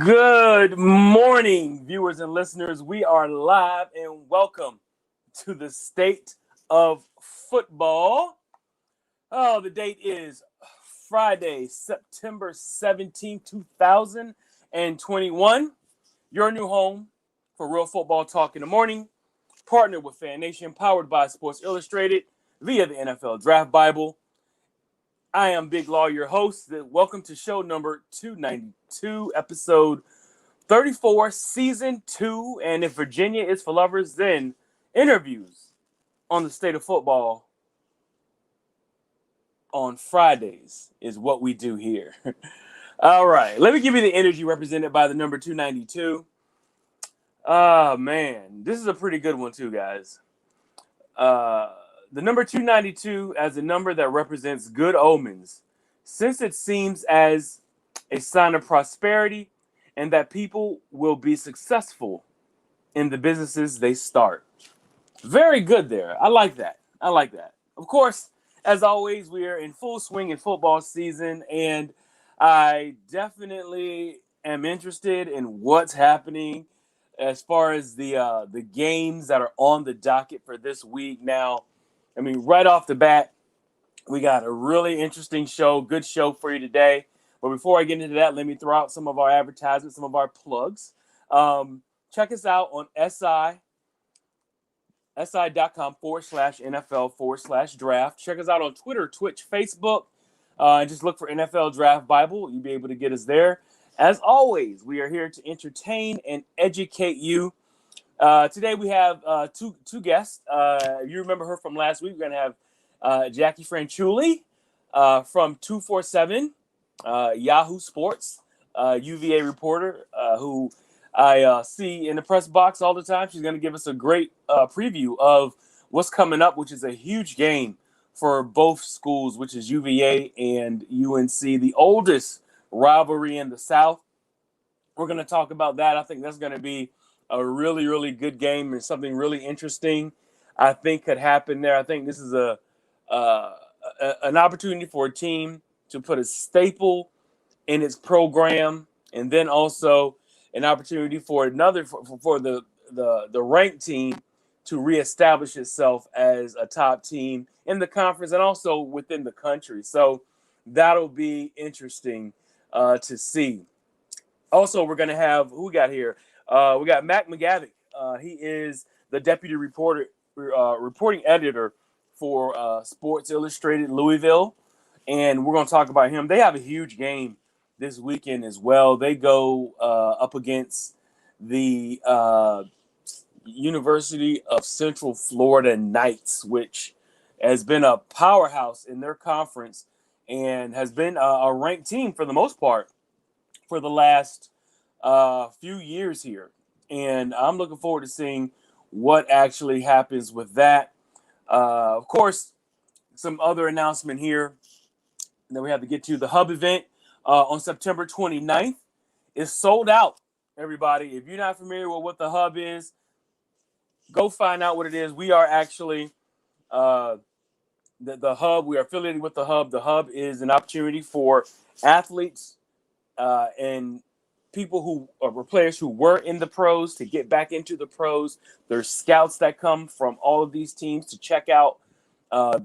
Good morning, viewers and listeners. We are live and welcome to the State of Football. Oh, the date is Friday, September 17th, 2021. Your new home for real football talk in the morning. Partnered with Fan Nation, powered by Sports Illustrated via the NFL Draft Bible. I am Big Law, your host. Welcome to show number 292, episode 34, season 2. And if Virginia is for lovers, then interviews on the state of football on Fridays is what we do here. All right, let me give you the energy represented by the number 292. Oh, man, this is a pretty good one too, guys. The number 292 as a number that represents good omens, since it seems as a sign of prosperity and that people will be successful in the businesses they start. Very good there. I like that. Of course, as always, we are in full swing in football season, and I definitely am interested in what's happening as far as the games that are on the docket for this week. Now, I mean, right off the bat, we got a really interesting show, good show for you today. But before I get into that, let me throw out some of our advertisements, some of our plugs. Check us out on si.com/NFL/draft. Check us out on Twitter, Twitch, Facebook, and just look for NFL Draft Bible. You'll be able to get us there. As always, we are here to entertain and educate you. Today we have two guests. You remember her from last week. We're going to have Jacquie Franciulli from 247 Yahoo Sports, UVA reporter, who I see in the press box all the time. She's going to give us a great preview of what's coming up, which is a huge game for both schools, which is UVA and UNC, the oldest rivalry in the South. We're going to talk about that. I think that's going to be a really, really good game and something really interesting I think could happen there. I think this is an opportunity for a team to put a staple in its program, and then also an opportunity for the ranked team to reestablish itself as a top team in the conference and also within the country. So that'll be interesting to see. Also, we're going to have, who we got here? We got McGavic. He is the deputy reporting editor for Sports Illustrated Louisville, and we're going to talk about him. They have a huge game this weekend as well. They go up against the University of Central Florida Knights, which has been a powerhouse in their conference and has been a ranked team for the most part for the last few years here. And I'm looking forward to seeing what actually happens with that. Of course, some other announcement here that we have to get to. The Hub event on September 29th is sold out, everybody. If you're not familiar with what the Hub is, go find out what it is. We are actually the Hub. We are affiliated with the Hub. The Hub is an opportunity for athletes and people who were players who were in the pros to get back into the pros. There's scouts that come from all of these teams to check out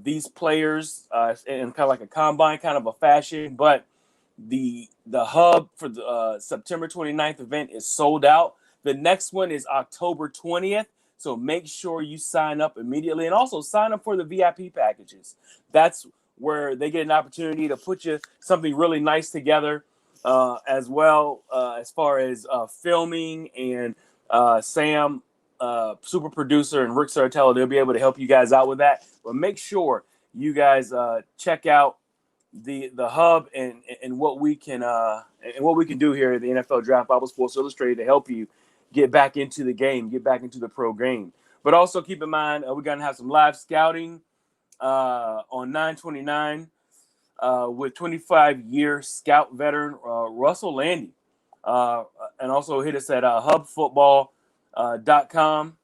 these players in kind of like a combine kind of a fashion. But the Hub for the September 29th event is sold out. The next one is October 20th. So make sure you sign up immediately, and also sign up for the VIP packages. That's where they get an opportunity to put you something really nice together. As well as far as filming, and Sam, super producer, and Rick Sartella, they'll be able to help you guys out with that. But make sure you guys check out the Hub and what we can do here at the NFL Draft Bible Sports Illustrated to help you get back into the game, get back into the pro game. But also keep in mind we're gonna have some live scouting on 9/29. With 25-year scout veteran Russell Landy. And also hit us at hubfootball.com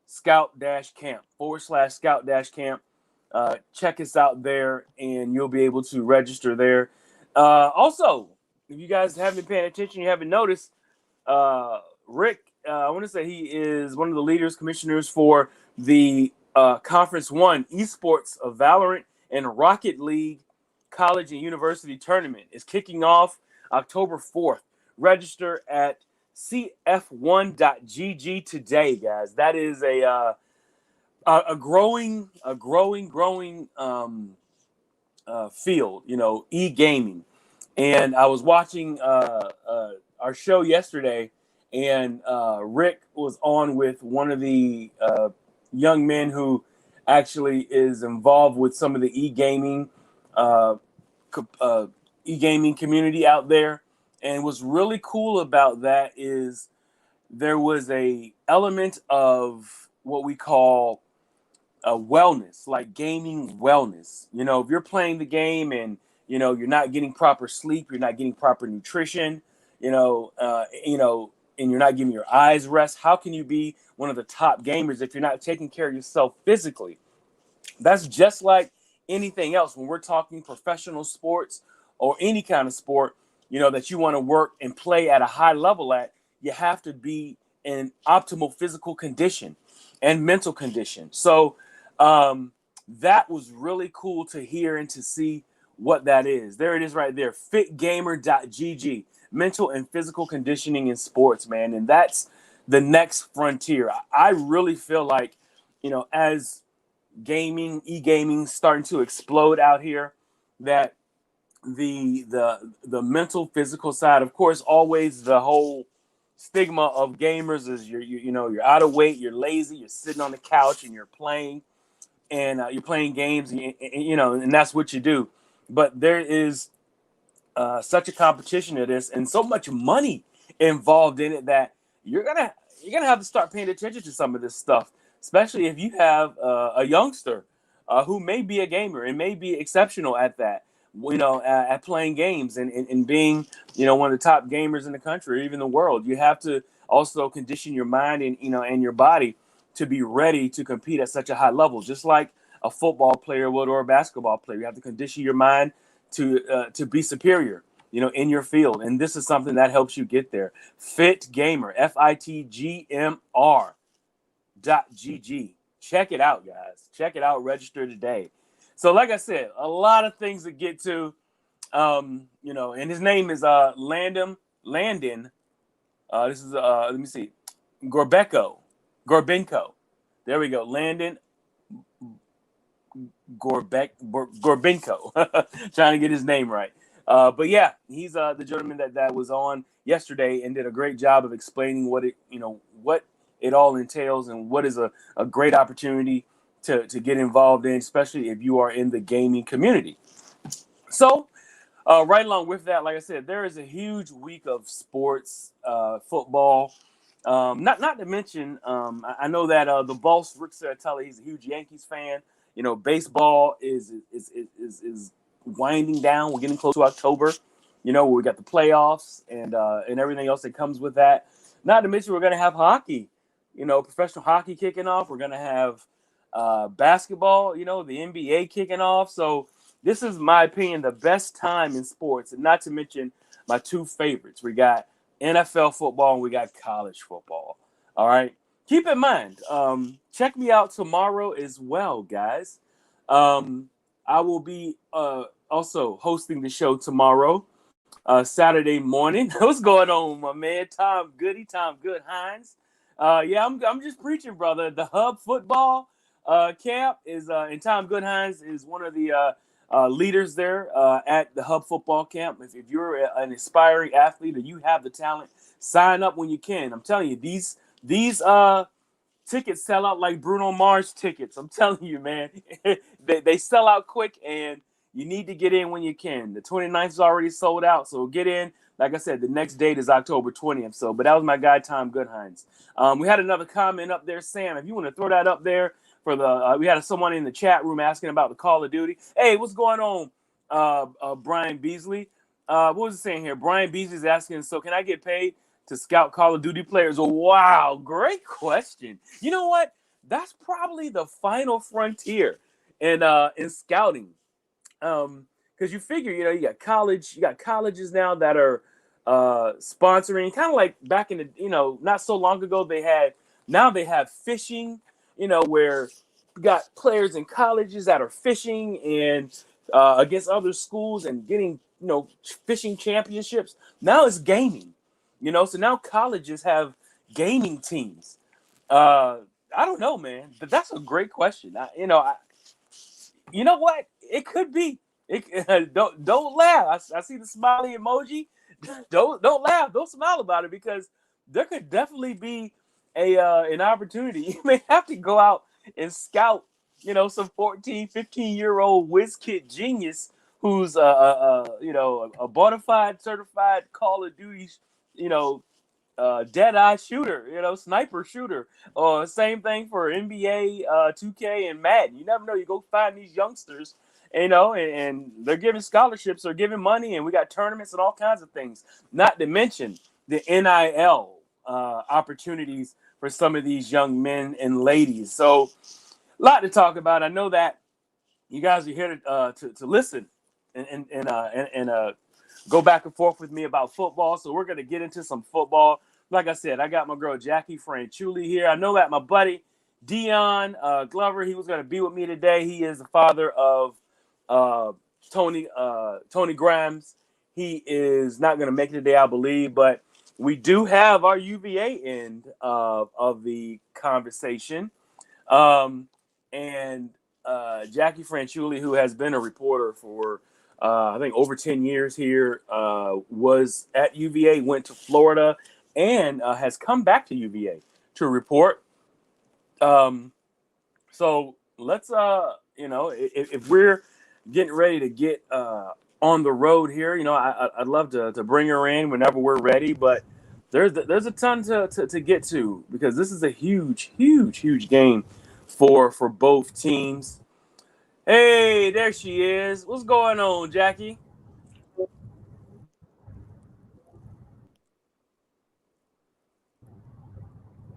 /scout-camp. Check us out there, and you'll be able to register there. Also, if you guys haven't been paying attention, you haven't noticed, Rick, I want to say he is one of the leaders, commissioners for the Conference 1 Esports of Valorant and Rocket League College and University Tournament. Is kicking off October 4th. Register at cf1.gg today, guys. That is a growing field, e-gaming. And I was watching our show yesterday, and Rick was on with one of the young men who actually is involved with some of the e-gaming community out there. And what's really cool about that is there was a element of what we call wellness, like gaming wellness. If you're playing the game and you're not getting proper sleep, you're not getting proper nutrition, and you're not giving your eyes rest, how can you be one of the top gamers if you're not taking care of yourself physically? That's just like anything else. When we're talking professional sports or any kind of sport, that you want to work and play at a high level at, you have to be in optimal physical condition and mental condition. So that was really cool to hear and to see what that is. There it is right there, fitgamer.gg, mental and physical conditioning in sports, man. And that's the next frontier. I really feel like, as e-gaming starting to explode out here, that the mental, physical side, of course, always the whole stigma of gamers is you're out of weight, you're lazy, you're sitting on the couch and you're playing. And you're playing games, and that's what you do. But there is such a competition to this, and so much money involved in it that you're gonna have to start paying attention to some of this stuff, especially if you have a youngster who may be a gamer and may be exceptional at that, at playing games and being, one of the top gamers in the country or even the world. You have to also condition your mind and and your body to be ready to compete at such a high level, just like a football player would or a basketball player. You have to condition your mind to be superior, in your field. And this is something that helps you get there. Fitgamer, FITGMR.GG. Check it out, guys. Check it out. Register today. So, like I said, a lot of things to get to, and his name is Landon. This is, let me see, Gorbenko. There we go. Landon Gorbenko. Trying to get his name right. But yeah, he's the gentleman that was on yesterday and did a great job of explaining what it all entails and what is a great opportunity to get involved in, especially if you are in the gaming community. So right along with that, like I said, there is a huge week of sports, football. Not to mention, I know that the boss Rick Serratelli, he's a huge Yankees fan. Baseball is winding down. We're getting close to October. Where we got the playoffs and everything else that comes with that. Not to mention, we're gonna have hockey. Professional hockey kicking off. We're gonna have basketball. The NBA kicking off. So this is, my opinion, the best time in sports, and not to mention my two favorites. We got NFL football and we got college football. All right. Keep in mind, check me out tomorrow as well, guys. I will be also hosting the show tomorrow, Saturday morning. What's going on, my man? Tom Good Hines. Yeah, I'm just preaching, brother. The Hub football camp is, and Tom Goodhines is one of the leaders there at the Hub football camp. If you're an aspiring athlete or you have the talent, sign up when you can. I'm telling you, these tickets sell out like Bruno Mars tickets. I'm telling you, man, they sell out quick, and you need to get in when you can. The 29th is already sold out, so get in. Like I said, the next date is October 20th. So, but that was my guy, Tom Goodhines. We had another comment up there, Sam. If you want to throw that up there for the, we had someone in the chat room asking about the Call of Duty. Hey, what's going on, Brian Beasley? What was it saying here? Brian Beasley's asking, so can I get paid to scout Call of Duty players? Oh, wow, great question. You know what? That's probably the final frontier in scouting. Because you figure, you got colleges now that are sponsoring, kind of like back in the, not so long ago they have fishing, where we got players in colleges that are fishing and against other schools and getting, fishing championships. Now it's gaming, so now colleges have gaming teams. I don't know, man, but that's a great question. You know what? It could be. Don't laugh. I see the smiley emoji. Don't laugh. Don't smile about it, because there could definitely be an opportunity. You may have to go out and scout, some 14, 15-year-old whiz kid genius who's a bona fide certified Call of Duty, dead-eye shooter, sniper shooter. Or same thing for NBA 2K and Madden. You never know. You go find these youngsters, and they're giving scholarships or giving money, and we got tournaments and all kinds of things. Not to mention the NIL opportunities for some of these young men and ladies. So a lot to talk about. I know that you guys are here to listen and go back and forth with me about football. So we're going to get into some football. Like I said, I got my girl Jacquie Franciulli here. I know that my buddy Deon Glover, he was going to be with me today. He is the father of Tony Grimes. He is not going to make it today, I believe, but we do have our UVA end of the conversation. And Jacquie Franciulli, who has been a reporter for I think over 10 years here, was at UVA, went to Florida, and has come back to UVA to report. So let's, if we're getting ready to get on the road here, I'd love to bring her in whenever we're ready, but there's a ton to get to, because this is a huge game for both teams. Hey, there she is. What's going on, Jacquie?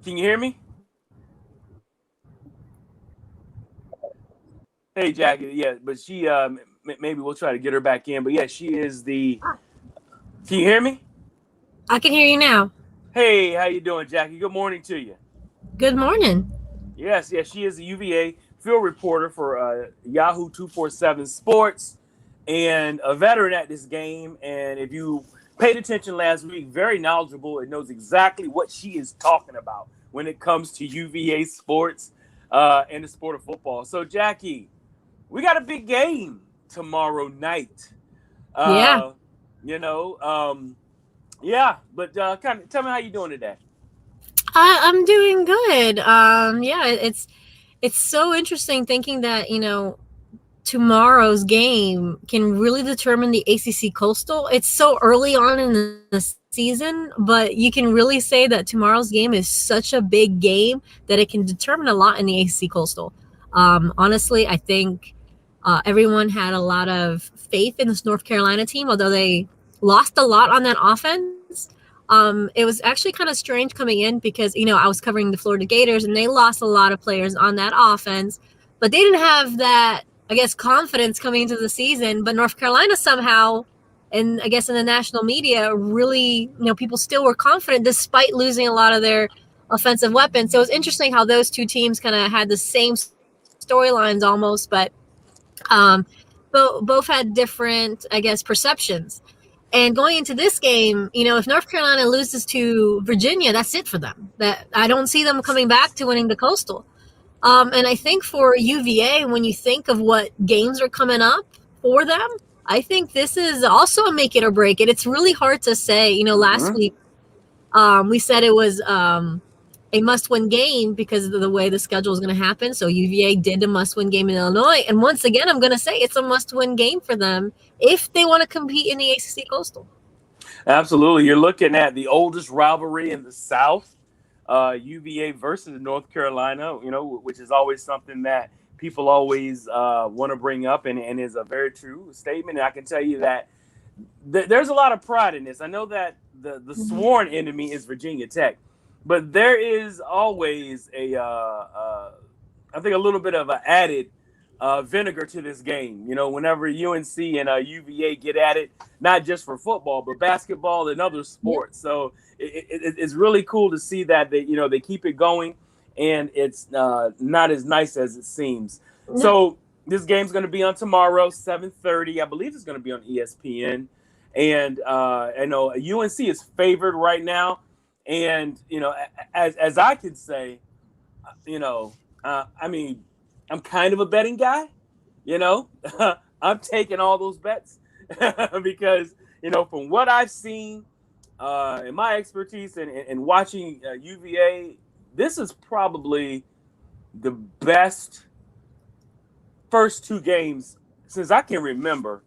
Can you hear me? Hey, Jacquie. Yeah, but she maybe we'll try to get her back in. But yeah, she is the. Can you hear me? I can hear you now. Hey, how you doing, Jacquie? Good morning to you. Good morning. Yes, she is a UVA field reporter for Yahoo 247 Sports, and a veteran at this game. And if you paid attention last week, very knowledgeable and knows exactly what she is talking about when it comes to UVA sports and the sport of football. So, Jacquie, we got a big game tomorrow night. Yeah. Uh, yeah, but kind of tell me how you doing today. I'm doing good. Yeah, it's so interesting thinking that, tomorrow's game can really determine the ACC Coastal. It's so early on in the season, but you can really say that tomorrow's game is such a big game that it can determine a lot in the ACC Coastal. Honestly, I think everyone had a lot of faith in this North Carolina team, although they lost a lot on that offense. It was actually kind of strange coming in because, I was covering the Florida Gators and they lost a lot of players on that offense, but they didn't have that, I guess, confidence coming into the season. But North Carolina somehow, and I guess in the national media, really, people still were confident despite losing a lot of their offensive weapons. So it was interesting how those two teams kind of had the same storylines almost, but um, both had different, I guess, perceptions. And going into this game, if North Carolina loses to Virginia, that's it for them. That I don't see them coming back to winning the Coastal. And I think for UVA, when you think of what games are coming up for them, I think this is also a make it or break it. It's really hard to say. Last week we said it was a must-win game because of the way the schedule is going to happen. So UVA did a must-win game in Illinois. And once again, I'm going to say it's a must-win game for them if they want to compete in the ACC Coastal. Absolutely. You're looking at the oldest rivalry in the South, UVA versus North Carolina, which is always something that people always want to bring up, and is a very true statement. And I can tell you that there's a lot of pride in this. I know that the sworn enemy is Virginia Tech, but there is always I think a little bit of an added vinegar to this game. Whenever UNC and UVA get at it, not just for football, but basketball and other Yeah. sports. So it's really cool to see that they keep it going, and it's not as nice as it seems. No. So this game's going to be on tomorrow, 7:30. I believe it's going to be on ESPN. And I know UNC is favored right now. And, as I could say, I mean, I'm kind of a betting guy, you know. I'm taking all those bets because, from what I've seen in my expertise and watching UVA, this is probably the best first two games since I can remember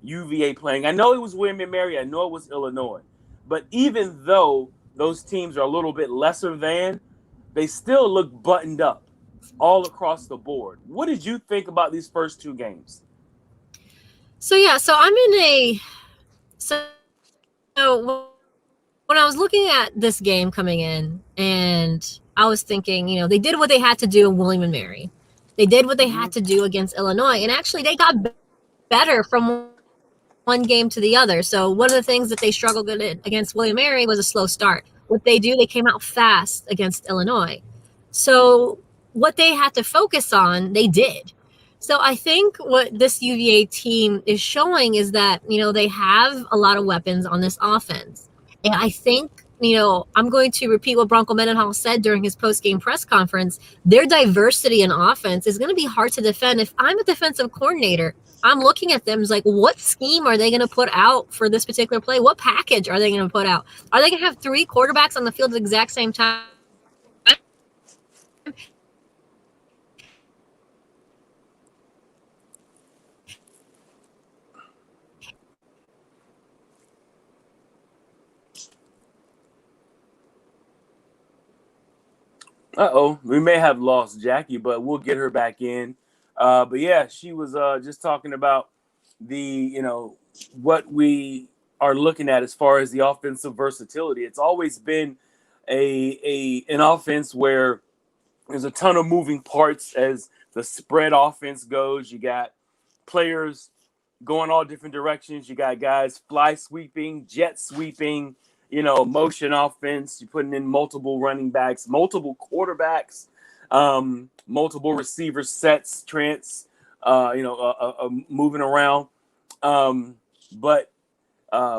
UVA playing. I know it was William & Mary. I know it was Illinois. But even though those teams are a little bit lesser than, they still look buttoned up all across the board. What did you think about these first two games? So I'm in a when I was looking at this game coming in, and I was thinking, they did what they had to do in William & Mary. They did what they had to do against Illinois, and actually they got better from one game to the other. So one of the things that they struggled against William & Mary was a slow start. What they do, they came out fast against Illinois. So what they had to focus on, they did. So I think what this UVA team is showing is that, they have a lot of weapons on this offense. And I think, I'm going to repeat what Bronco Mendenhall said during his post-game press conference. Their diversity in offense is going to be hard to defend. If I'm a defensive coordinator, I'm looking at them as like, what scheme are they going to put out for this particular play? What package are they going to put out? Are they going to have three quarterbacks on the field at the exact same time? We may have lost Jackie, but we'll get her back in. But yeah, she was just talking about the, what we are looking at as far as the offensive versatility. It's always been an offense where there's a ton of moving parts as the spread offense goes. You got players going all different directions. You got guys fly sweeping, jet sweeping, motion offense. You're putting in multiple running backs, multiple quarterbacks, multiple receiver sets, moving around. But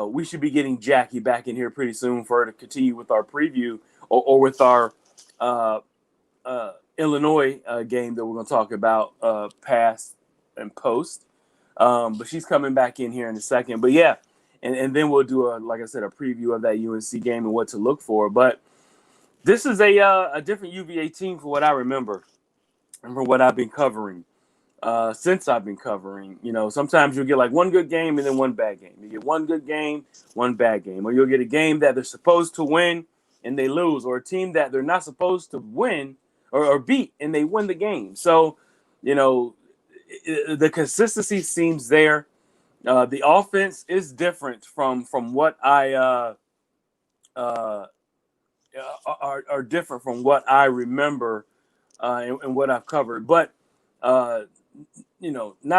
we should be getting Jackie back in here pretty soon for her to continue with our preview or with our Illinois game that we're going to talk about past and post. But she's coming back in here in a second. But yeah, and then we'll do like I said, a preview of that UNC game and what to look for. But this is a different UVA team for what I remember and for what I've been covering since I've been covering. Sometimes you'll get like one good game and then one bad game. You get one good game, one bad game, or you'll get a game that they're supposed to win and they lose, or a team that they're not supposed to win or beat and they win the game. So, the consistency seems there. The offense is different from what I are different from what I remember and what I've covered. But not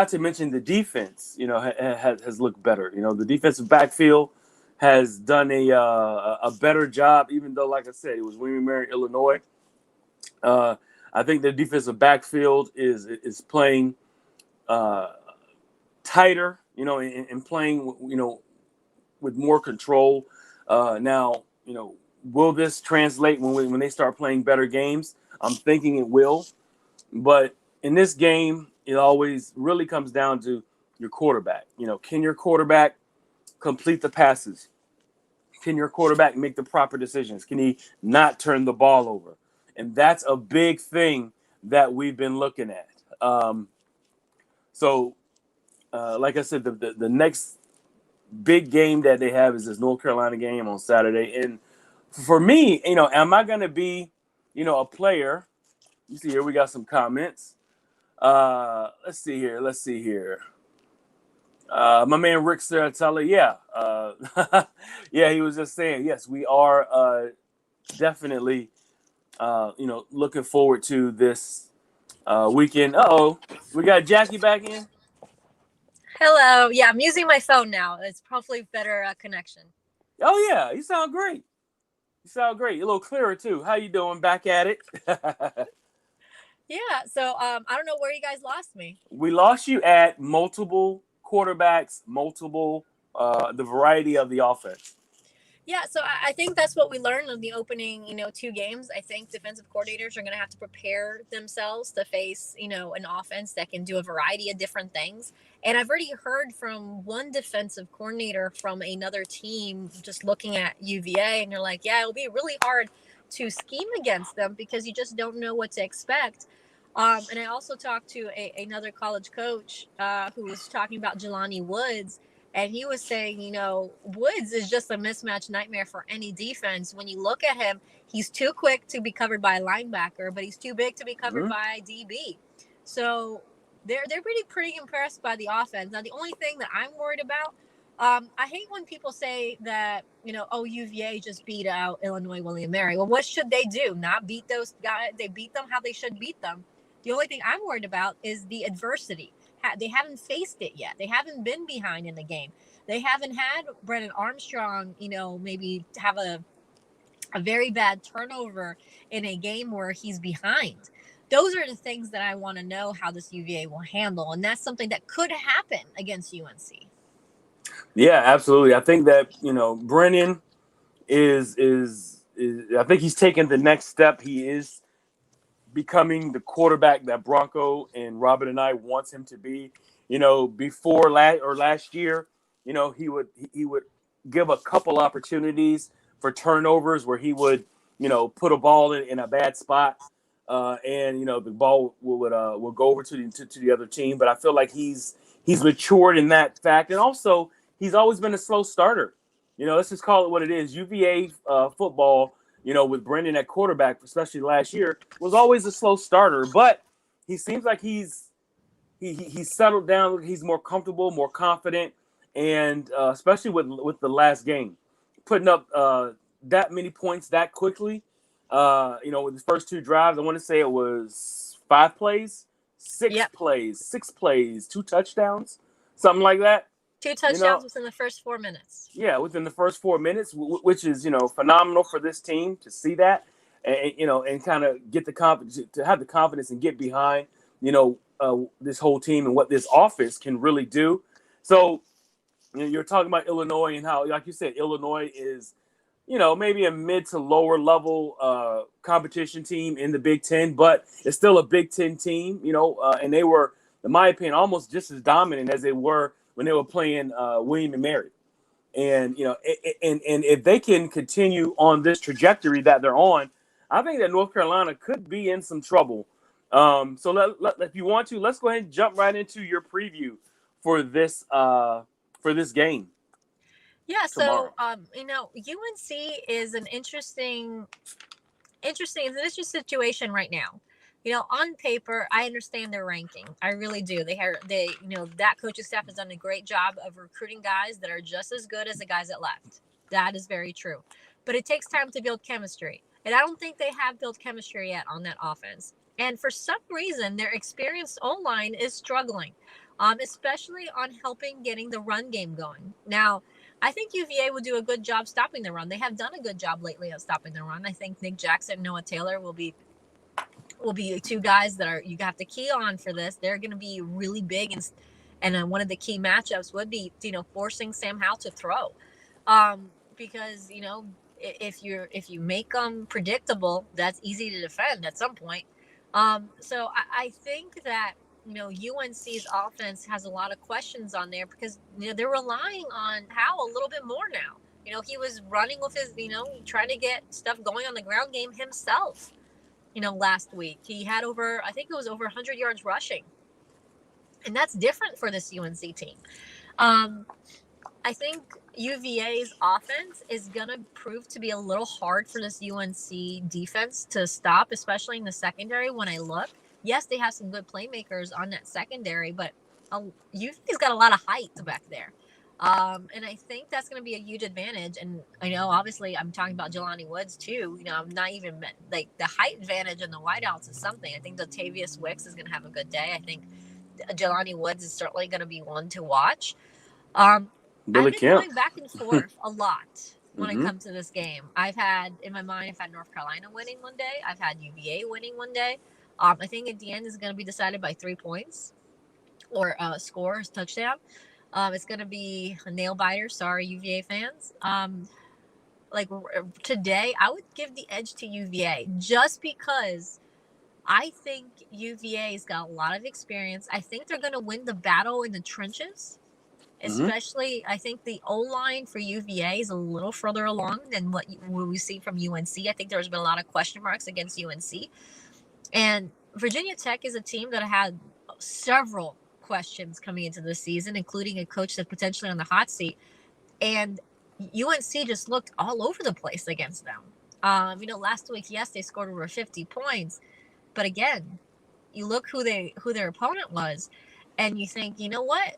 to mention the defense, has looked better. The defensive backfield has done a better job, even though, like I said, it was William & Mary, Illinois. I think the defensive backfield is playing tighter, and playing, with more control. Now, will this translate when they start playing better games? I'm thinking it will. But in this game, it always really comes down to your quarterback. Can your quarterback complete the passes? Can your quarterback make the proper decisions? Can he not turn the ball over? And that's a big thing that we've been looking at. Like I said, the next big game that they have is this North Carolina game on Saturday. And for me, am I going to be, a player? You see here, we got some comments. Let's see here. My man Rick Saratella, yeah, he was just saying, yes, we are definitely, looking forward to this weekend. We got Jacquie back in. Hello. Yeah, I'm using my phone now. It's hopefully better connection. Oh yeah, you sound great. You sound great. You're a little clearer too. How you doing? Back at it. Yeah. So I don't know where you guys lost me. We lost you at multiple quarterbacks, the variety of the offense. Yeah, so I think that's what we learned in the opening, 2 games. I think defensive coordinators are going to have to prepare themselves to face, an offense that can do a variety of different things. And I've already heard from one defensive coordinator from another team just looking at UVA, and they're like, yeah, it'll be really hard to scheme against them because you just don't know what to expect. And I also talked to another college coach who was talking about Jelani Woods. And he was saying, Woods is just a mismatch nightmare for any defense. When you look at him, he's too quick to be covered by a linebacker, but he's too big to be covered by a DB. So they're pretty impressed by the offense. Now, the only thing that I'm worried about, I hate when people say that, UVA just beat out Illinois William Mary. Well, what should they do? Not beat those guys? They beat them how they should beat them. The only thing I'm worried about is the adversity. They haven't faced it yet. They haven't been behind in the game. They haven't had Brennan Armstrong, maybe have a very bad turnover in a game where he's behind. Those are the things that I want to know how this UVA will handle. And that's something that could happen against UNC. Yeah, absolutely. I think that, Brennan is I think he's taken the next step. He is becoming the quarterback that Bronco and Robin and I wants him to be. Before last year, he would give a couple opportunities for turnovers where he would, put a ball in a bad spot, and the ball will go over to the other team. But I feel like he's matured in that fact, and also he's always been a slow starter. Let's just call it what it is. UVA football, with Brendan at quarterback, especially last year, was always a slow starter. But he seems like he's settled down. He's more comfortable, more confident, and especially with the last game, putting up that many points that quickly. With his first 2 drives, I want to say it was 5 plays, 6 plays, 2 touchdowns, something like that. 2 touchdowns within the first 4 minutes. Yeah, within the first 4 minutes, which is phenomenal for this team to see that, and kind of get the confidence to have the confidence and get behind this whole team and what this offense can really do. So you're talking about Illinois and how, like you said, Illinois is maybe a mid to lower level competition team in the Big Ten, but it's still a Big Ten team. And they were, in my opinion, almost just as dominant as they were when they were playing William and Mary. And, and if they can continue on this trajectory that they're on, I think that North Carolina could be in some trouble. So if you want to, let's go ahead and jump right into your preview for this game. Yeah. Tomorrow. So, UNC is an interesting situation right now. On paper, I understand their ranking. I really do. That coaching staff has done a great job of recruiting guys that are just as good as the guys that left. That is very true. But it takes time to build chemistry. And I don't think they have built chemistry yet on that offense. And for some reason, their experienced O-line is struggling, especially on helping getting the run game going. Now, I think UVA will do a good job stopping the run. They have done a good job lately at stopping the run. I think Nick Jackson, Noah Taylor will be 2 guys that you have to key on for this. They're going to be really big, and one of the key matchups would be forcing Sam Howell to throw, because if you make them predictable, that's easy to defend at some point. So I think that UNC's offense has a lot of questions on there because they're relying on Howell a little bit more now. He was running with his trying to get stuff going on the ground game himself. Last week he had over 100 yards rushing, and that's different for this UNC team. I think UVA's offense is going to prove to be a little hard for this UNC defense to stop, especially in the secondary. When I look, yes, they have some good playmakers on that secondary, but UVA's got a lot of height back there. And I think that's going to be a huge advantage. And I know, obviously, I'm talking about Jelani Woods too. I'm not even like the height advantage and the wideouts is something. I think Dotavius Wicks is going to have a good day. I think Jelani Woods is certainly going to be one to watch. I've been going back and forth a lot when it comes to this game. I've had North Carolina winning one day. I've had UVA winning one day. I think at the end is going to be decided by 3 points or score, touchdown. It's going to be a nail biter. Sorry, UVA fans. Like today, I would give the edge to UVA just because I think UVA's got a lot of experience. I think they're going to win the battle in the trenches. Especially, I think the O-line for UVA is a little further along than what we see from UNC. I think there's been a lot of question marks against UNC. And Virginia Tech is a team that had several questions coming into the season, including a coach that's potentially on the hot seat. And UNC just looked all over the place against them. Last week, yes, they scored over 50 points. But again, you look who their opponent was, and you think, you know what?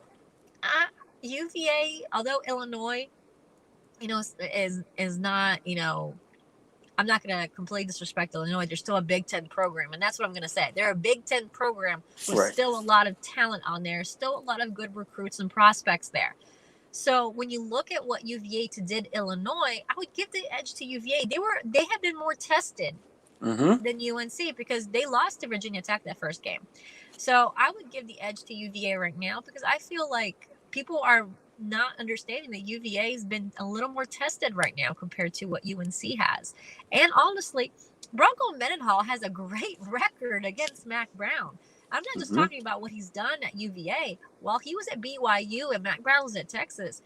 UVA, although Illinois, is not, I'm not going to completely disrespect Illinois. They're still a Big Ten program, and that's what I'm going to say. They're a Big Ten program with still a lot of talent on there, still a lot of good recruits and prospects there. So when you look at what UVA did Illinois, I would give the edge to UVA. They have been more tested than UNC because they lost to Virginia Tech that first game. So I would give the edge to UVA right now because I feel like people are not understanding that UVA has been a little more tested right now compared to what UNC has. And honestly, Bronco Mendenhall has a great record against Mac Brown. I'm not just talking about what he's done at UVA. While he was at BYU and Mac Brown was at Texas,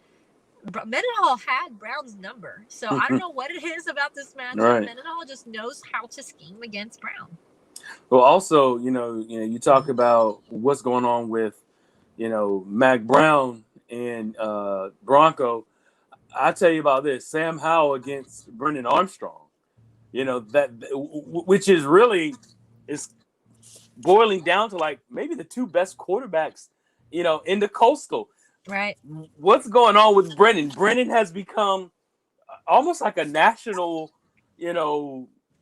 Mendenhall had Brown's number. So I don't know what it is about this matchup. Right. Mendenhall just knows how to scheme against Brown. Well, also, you talk about what's going on with, Mac Brown and Bronco. I tell you about this: Sam Howell against Brendan Armstrong. Which is really is boiling down to like maybe the two best quarterbacks, in the Coastal. Right. What's going on with Brendan? Brendan has become almost like a national,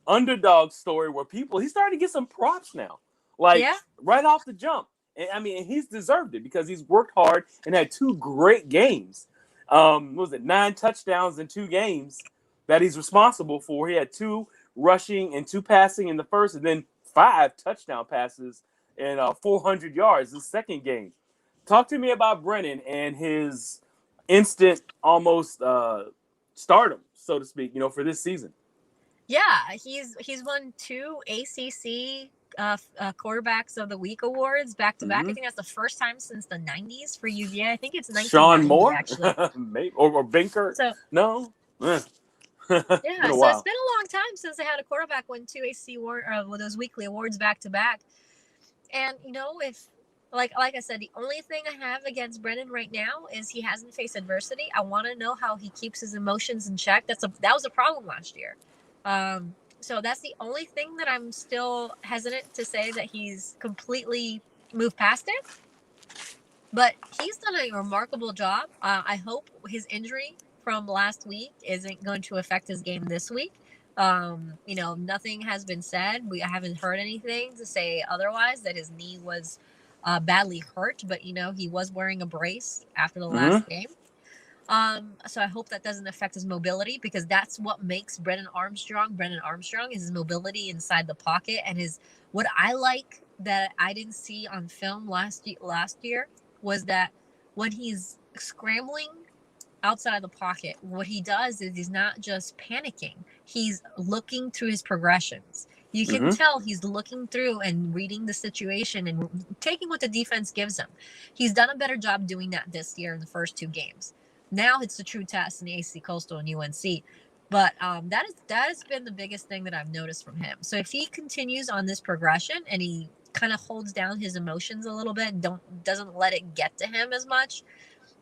underdog story where he's starting to get some props now, right off the jump. And he's deserved it because he's worked hard and had two great games. What was it, 9 touchdowns in 2 games that he's responsible for? He had 2 rushing and 2 passing in the first, and then 5 touchdown passes and 400 yards the second game. Talk to me about Brennan and his instant almost stardom, so to speak, for this season. Yeah, he's won 2 ACC quarterbacks of the week awards back to back. I think that's the first time since the 90s for UVA. I think it's 1990, Sean Moore, actually. Maybe, or Binker. So, no. Yeah, so it's been a long time since they had a quarterback win 2 ACC those weekly awards back to back. And if like I said, the only thing I have against Brennan right now is he hasn't faced adversity. I want to know how he keeps his emotions in check. That was a problem last year. So that's the only thing that I'm still hesitant to say that he's completely moved past it. But he's done a remarkable job. I hope his injury from last week isn't going to affect his game this week. Nothing has been said. I haven't heard anything to say otherwise, that his knee was badly hurt, but he was wearing a brace after the last game. So I hope that doesn't affect his mobility, because that's what makes Brendan Armstrong is his mobility inside the pocket, and what I like that I didn't see on film last year was that when he's scrambling outside the pocket, what he does is he's not just panicking. He's looking through his progressions. You can tell he's looking through and reading the situation and taking what the defense gives him. He's done a better job doing that this year in the first 2 games. Now it's the true test in the ACC Coastal and UNC. But that has been the biggest thing that I've noticed from him. So if he continues on this progression and he kind of holds down his emotions a little bit and doesn't let it get to him as much,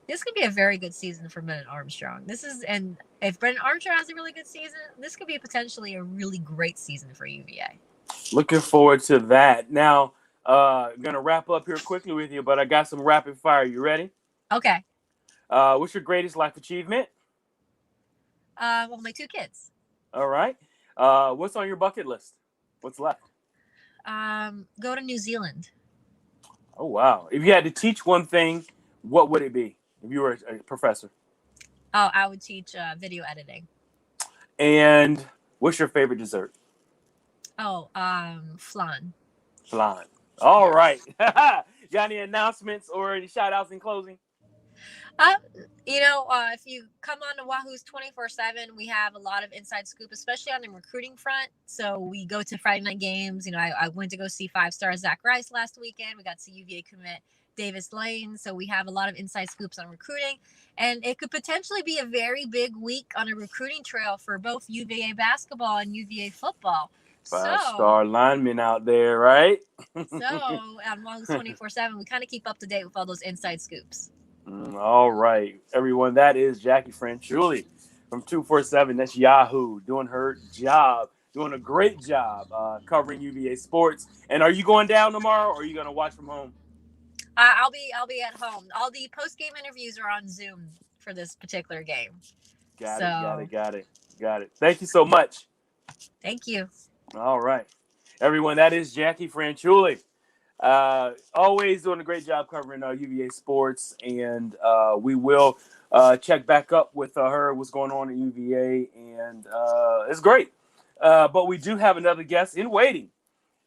this could be a very good season for Brendan Armstrong. And if Brendan Armstrong has a really good season, this could be potentially a really great season for UVA. Looking forward to that. Now, I'm going to wrap up here quickly with you, but I got some rapid fire. You ready? Okay. What's your greatest life achievement? Well, my 2 kids. All right. What's on your bucket list? What's left? Go to New Zealand. Oh, wow. If you had to teach one thing, what would it be if you were a professor? Oh, I would teach video editing. And what's your favorite dessert? Oh, flan. Flan. All right. Got any announcements or any shout outs in closing? If you come on to Wahoos 24/7, we have a lot of inside scoop, especially on the recruiting front. So we go to Friday night games. I went to go see 5-star Zach Rice last weekend. We got to see UVA commit Davis Lane. So we have a lot of inside scoops on recruiting. And it could potentially be a very big week on a recruiting trail for both UVA basketball and UVA football. 5-star linemen out there, right? So on Wahoos 24/7, we kind of keep up to date with all those inside scoops. All right, everyone. That is Jacquie Franciulli from 247. That's Yahoo doing her job, doing a great job covering UVA sports. And are you going down tomorrow, or are you going to watch from home? I'll be at home. All the post game interviews are on Zoom for this particular game. Got it. Thank you so much. Thank you. All right, everyone. That is Jacquie Franciulli. Always doing a great job covering UVA sports, and we will check back up with her, what's going on at UVA, and it's great. But we do have another guest in waiting,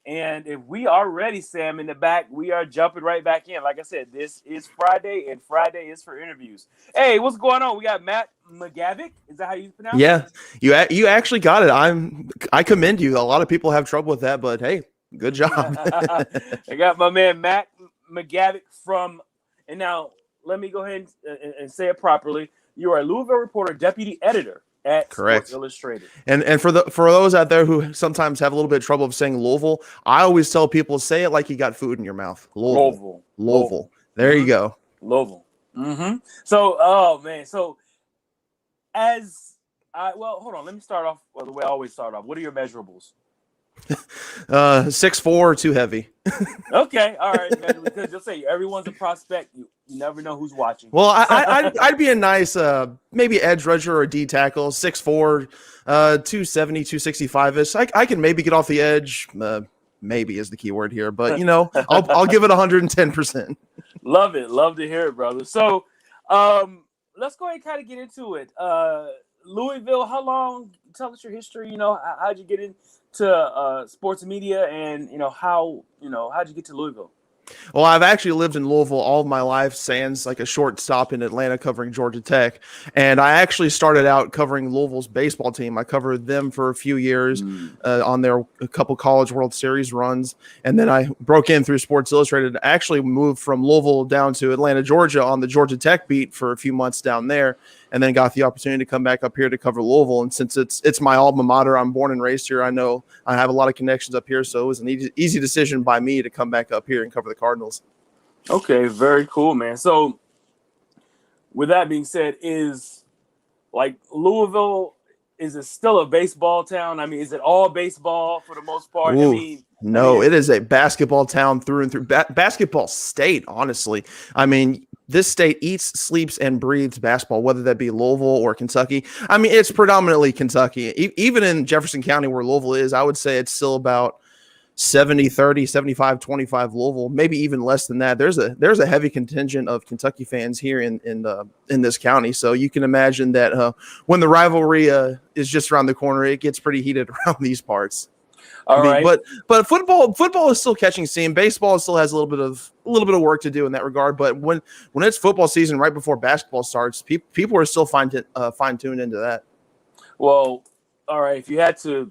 and if we are ready, Sam, in the back, we are jumping right back in. Like I said, this is Friday, and Friday is for interviews. Hey, what's going on? We got Matt McGavic. Is that how you pronounce it? Yeah, you actually got it. I commend you. A lot of people have trouble with that, but hey. Good job. I got my man Matt McGavic and now let me go ahead and say it properly. You are a Louisville Reporter Deputy Editor at Correct. Sports Illustrated. And for those out there who sometimes have a little bit of trouble of saying Louisville, I always tell people, say it like you got food in your mouth. Louisville. There you go. Louisville. Mm-hmm. So, oh man. So hold on. Let me start off the way I always start off. What are your measurables? 6'4", too heavy. Okay, all right, man, because you'll say everyone's a prospect. You never know who's watching. Well, I'd be a nice maybe edge rusher or D tackle, 6'4", 270, 265-ish. I can maybe get off the edge. Maybe is the key word here, but I'll give it 110%. Love it. Love to hear it, brother. So let's go ahead and kind of get into it. Louisville, how long? Tell us your history. How'd you get into sports media, and how'd you get to Louisville? Well, I've actually lived in Louisville all of my life, sans like a short stop in Atlanta covering Georgia Tech. And I actually started out covering Louisville's baseball team. I covered them for a few years on their couple College World Series runs. And then I broke in through Sports Illustrated. I actually moved from Louisville down to Atlanta, Georgia on the Georgia Tech beat for a few months down there. And then got the opportunity to come back up here to cover Louisville. And since it's my alma mater, I'm born and raised here. I know I have a lot of connections up here, so it was an easy decision by me to come back up here and cover the Cardinals. Okay, very cool, man. So with that being said, is like Louisville, is it still a baseball town? I mean, is it all baseball for the most part? Ooh, no, it is a basketball town through and through. Basketball state, honestly. I mean, this state eats, sleeps, and breathes basketball, whether that be Louisville or Kentucky. I mean, it's predominantly Kentucky. Even in Jefferson County where Louisville is, I would say it's still about 70-30, 75-25 Louisville, maybe even less than that. There's a heavy contingent of Kentucky fans here in this county. So you can imagine that when the rivalry is just around the corner, it gets pretty heated around these parts. All right. But football is still catching steam. Baseball still has a little bit of work to do in that regard. But when it's football season, right before basketball starts, people are still fine-tuned into that. Well, all right. If you had to,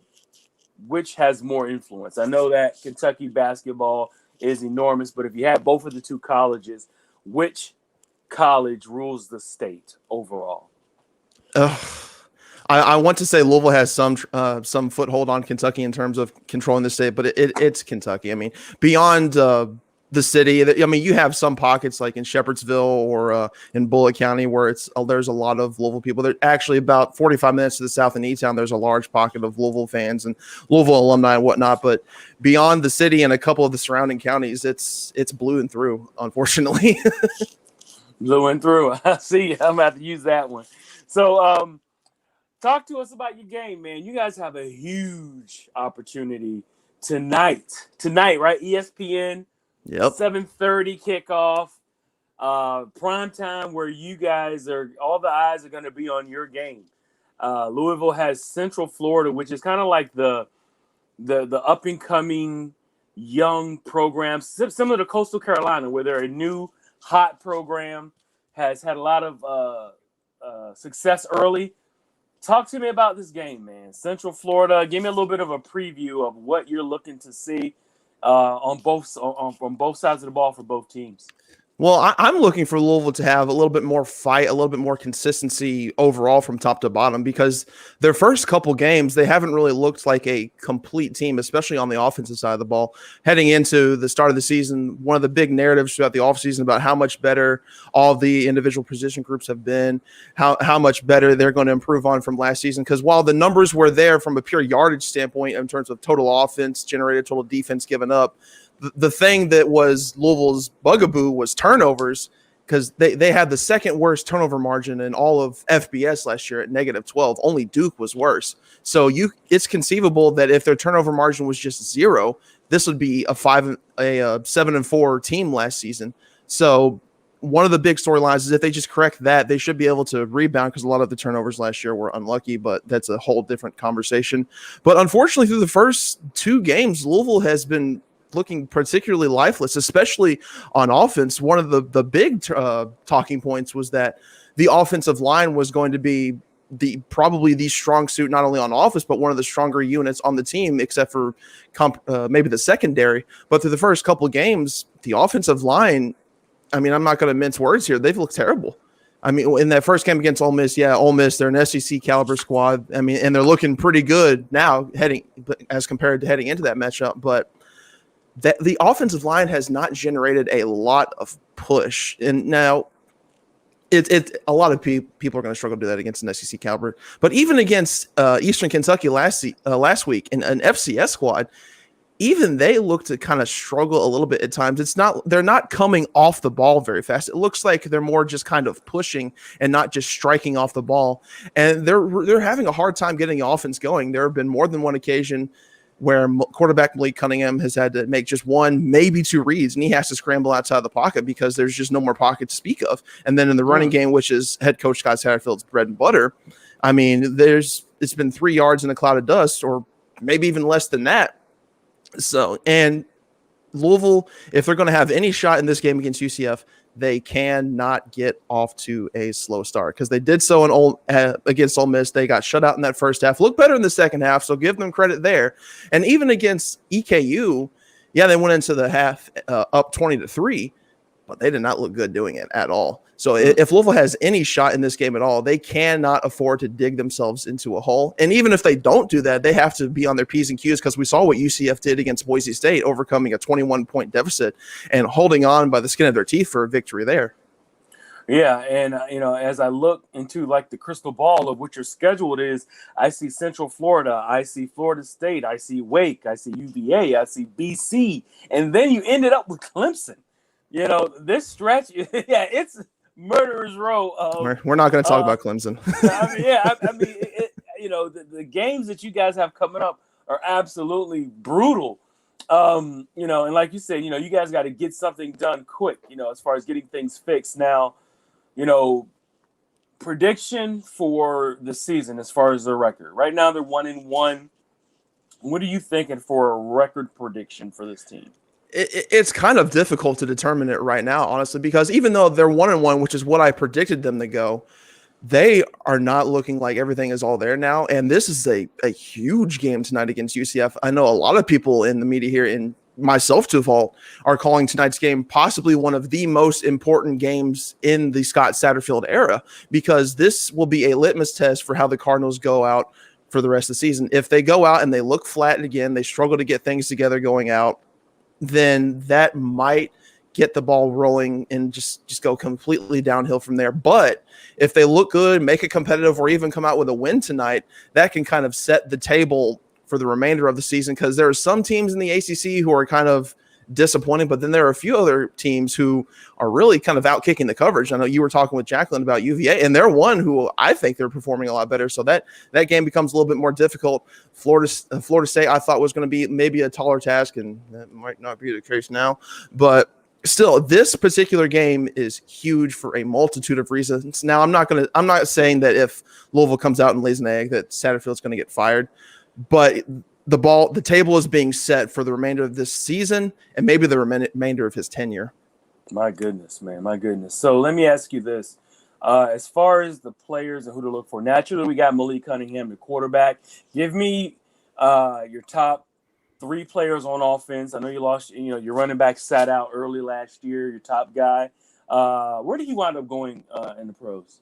which has more influence? I know that Kentucky basketball is enormous, but if you had both of the two colleges, which college rules the state overall? I want to say Louisville has some foothold on Kentucky in terms of controlling the state, but it's Kentucky. I mean, beyond the city, I mean, you have some pockets like in Shepherdsville or in Bullitt County where there's a lot of Louisville people. They're actually about 45 minutes to the south in E-Town. There's a large pocket of Louisville fans and Louisville alumni and whatnot. But beyond the city and a couple of the surrounding counties, it's blue and through, unfortunately. Blew and through. I see. I'm about to use that one. So, talk to us about your game, man. You guys have a huge opportunity tonight. Tonight, right? ESPN, Yep. 7:30 kickoff, prime time, where you guys all the eyes are going to be on your game. Louisville has Central Florida, which is kind of like the up and coming young program, similar to Coastal Carolina, where they're a new hot program, has had a lot of success early. Talk to me about this game, man. Central Florida. Give me a little bit of a preview of what you're looking to see on both sides of the ball for both teams. Well, I'm looking for Louisville to have a little bit more fight, a little bit more consistency overall from top to bottom, because their first couple games, they haven't really looked like a complete team, especially on the offensive side of the ball. Heading into the start of the season, one of the big narratives throughout the offseason about how much better all the individual position groups have been, how much better they're going to improve on from last season. Because while the numbers were there from a pure yardage standpoint in terms of total offense generated, total defense given up, the thing that was Louisville's bugaboo was turnovers, because they had the second worst turnover margin in all of FBS last year at -12. Only Duke was worse. So it's conceivable that if their turnover margin was just 0, this would be a 7-4 team last season. So one of the big storylines is if they just correct that, they should be able to rebound, because a lot of the turnovers last year were unlucky, but that's a whole different conversation. But unfortunately, through the first 2 games, Louisville has been looking particularly lifeless, especially on offense. One of the big talking points was that the offensive line was going to be probably the strong suit, not only on offense, but one of the stronger units on the team, except for maybe the secondary. But through the first couple of games, the offensive line, I mean, I'm not going to mince words here, they've looked terrible. I mean, in that first game against Ole Miss, Ole Miss, they're an SEC caliber squad. I mean, and they're looking pretty good now as compared to heading into that matchup. But that the offensive line has not generated a lot of push. And now a lot of people are going to struggle to do that against an SEC caliber. But even against Eastern Kentucky last week in an FCS squad, even they look to kind of struggle a little bit at times. They're not coming off the ball very fast. It looks like they're more just kind of pushing and not just striking off the ball. And they're having a hard time getting the offense going. There have been more than one occasion where quarterback Malik Cunningham has had to make just 1, maybe 2 reads, and he has to scramble outside of the pocket because there's just no more pocket to speak of. And then in the running game, which is head coach Scott Satterfield's bread and butter, I mean, it's been 3 yards in a cloud of dust, or maybe even less than that. So, and Louisville, if they're going to have any shot in this game against UCF, they cannot get off to a slow start, because they did so against Ole Miss. They got shut out in that first half. Looked better in the second half, so give them credit there. And even against EKU, they went into the half up 20-3, but they did not look good doing it at all. So if Louisville has any shot in this game at all, they cannot afford to dig themselves into a hole. And even if they don't do that, they have to be on their P's and Q's, because we saw what UCF did against Boise State, overcoming a 21-point deficit and holding on by the skin of their teeth for a victory there. Yeah, and as I look into like the crystal ball of what your schedule is, I see Central Florida, I see Florida State, I see Wake, I see UVA, I see BC, and then you ended up with Clemson. This stretch, it's murderer's row. We're not going to talk about Clemson. The games that you guys have coming up are absolutely brutal. And like you said, you guys got to get something done quick, as far as getting things fixed. Now, prediction for the season as far as their record. Right now, they're 1-1. What are you thinking for a record prediction for this team? It's kind of difficult to determine it right now, honestly, because even though they're 1-1, which is what I predicted them to go, they are not looking like everything is all there now. And this is a huge game tonight against UCF. I know a lot of people in the media here, and myself to fault, are calling tonight's game possibly one of the most important games in the Scott Satterfield era, because this will be a litmus test for how the Cardinals go out for the rest of the season. If they go out and they look flat again, they struggle to get things together going out, then that might get the ball rolling and just go completely downhill from there. But if they look good, make it competitive, or even come out with a win tonight, that can kind of set the table for the remainder of the season, because there are some teams in the ACC who are kind of disappointing. But then there are a few other teams who are really kind of out kicking the coverage. I know you were talking with Jacqueline about UVA, and they're one who I think they're performing a lot better. So that game becomes a little bit more difficult. Florida State, I thought was going to be maybe a taller task, and that might not be the case now. But still, this particular game is huge for a multitude of reasons. Now, I'm not saying that if Louisville comes out and lays an egg that Satterfield's going to get fired, but the table is being set for the remainder of this season and maybe the remainder of his tenure. My goodness, man. My goodness. So let me ask you this. As far as the players and who to look for, naturally, we got Malik Cunningham, the quarterback. Give me your top 3 players on offense. I know you lost, your running back sat out early last year, your top guy. Where did he wind up going in the pros?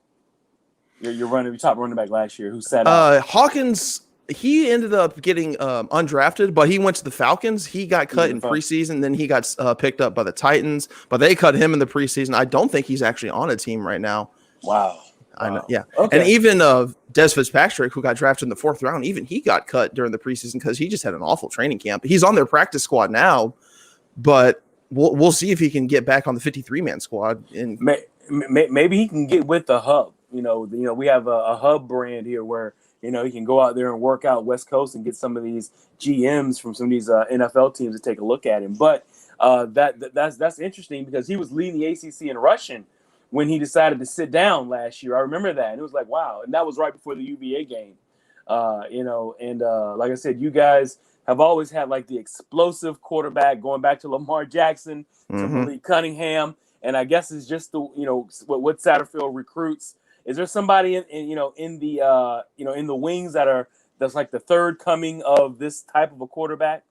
Your top running back last year who sat out? Hawkins. He ended up getting undrafted, but he went to the Falcons. He got cut in preseason, then he got picked up by the Titans, but they cut him in the preseason. I don't think he's actually on a team right now. Wow. I know, yeah. Okay. And even Des Fitzpatrick, who got drafted in the 4th round, even he got cut during the preseason because he just had an awful training camp. He's on their practice squad now, but we'll see if he can get back on the 53-man squad. And maybe he can get with the Hub. We have a Hub brand here where he can go out there and work out West Coast and get some of these GMs from some of these NFL teams to take a look at him. But that's interesting because he was leading the ACC in rushing when he decided to sit down last year. I remember that. And it was like, wow. And that was right before the UVA game. Like I said, you guys have always had like the explosive quarterback going back to Lamar Jackson, to Malik Cunningham. And I guess it's just what Satterfield recruits. Is there somebody in the wings that's like the third coming of this type of a quarterback?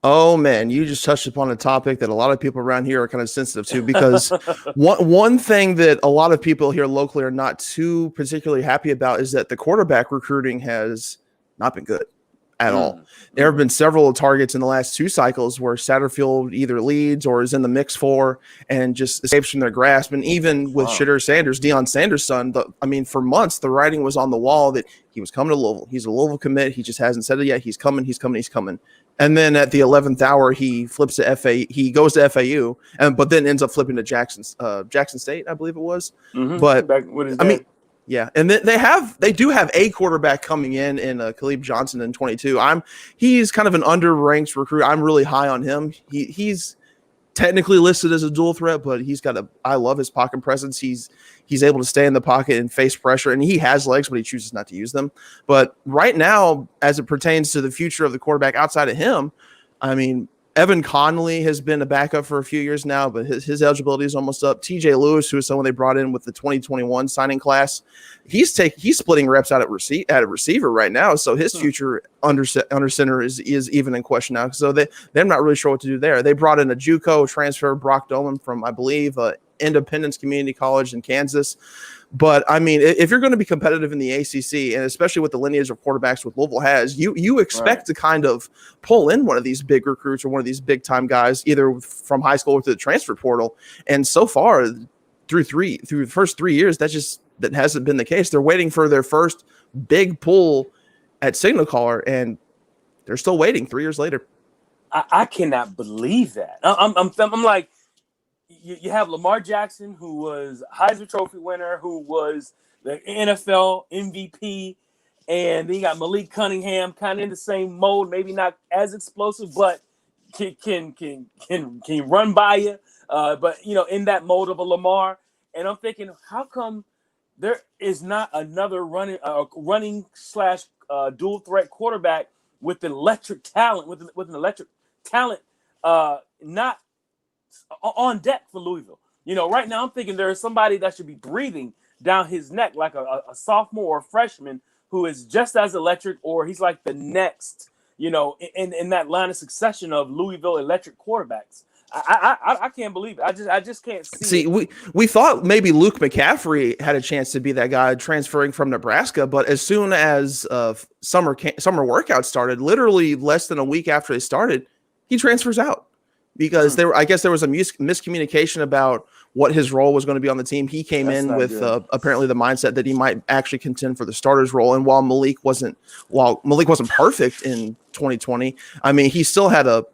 Oh man, you just touched upon a topic that a lot of people around here are kind of sensitive to, because one thing that a lot of people here locally are not too particularly happy about is that the quarterback recruiting has not been good at all. There have been several targets in the last 2 cycles where Satterfield either leads or is in the mix for and just escapes from their grasp. And even with Shedeur Sanders, Deion Sanders' son, for months, the writing was on the wall that he was coming to Louisville. He's a Louisville commit. He just hasn't said it yet. He's coming. And then at the 11th hour, he flips to FAU. He goes to FAU, but then ends up flipping to Jackson State, I believe it was. But yeah, and they do have a quarterback coming in Caleb Johnson in 22. He's kind of an underranked recruit. I'm really high on him. He's technically listed as a dual threat, but I love his pocket presence. He's able to stay in the pocket and face pressure, and he has legs, but he chooses not to use them. But right now, as it pertains to the future of the quarterback outside of him, Evan Conley has been a backup for a few years now, but his eligibility is almost up. TJ Lewis, who is someone they brought in with the 2021 signing class, he's splitting reps out at receiver right now. So his future under center is even in question now. So they're not really sure what to do there. They brought in a JUCO transfer, Brock Doman from, I believe, Independence Community College in Kansas. But if you're going to be competitive in the ACC, and especially with the lineage of quarterbacks with Louisville has, you expect to kind of pull in one of these big recruits or one of these big time guys, either from high school or through the transfer portal. And so far, through the first 3 years, that hasn't been the case. They're waiting for their first big pull at Signal Caller, and they're still waiting 3 years later. I cannot believe that. I'm like. You have Lamar Jackson, who was Heisman Trophy winner, who was the NFL MVP, and then you got Malik Cunningham, kind of in the same mode, maybe not as explosive, but can run by you. But in that mode of a Lamar, and I'm thinking, how come there is not another running / dual threat quarterback with an electric talent, not on deck for Louisville? Right now I'm thinking there is somebody that should be breathing down his neck, like a sophomore or freshman who is just as electric, or he's like the next, in that line of succession of Louisville electric quarterbacks. I can't believe it. I just can't see it. We thought maybe Luke McCaffrey had a chance to be that guy transferring from Nebraska, but as soon as summer workouts started, literally less than a week after they started, he transfers out. Because I guess there was a miscommunication about what his role was going to be on the team. He came in with apparently the mindset that he might actually contend for the starter's role. And while Malik wasn't perfect in 2020, he still had a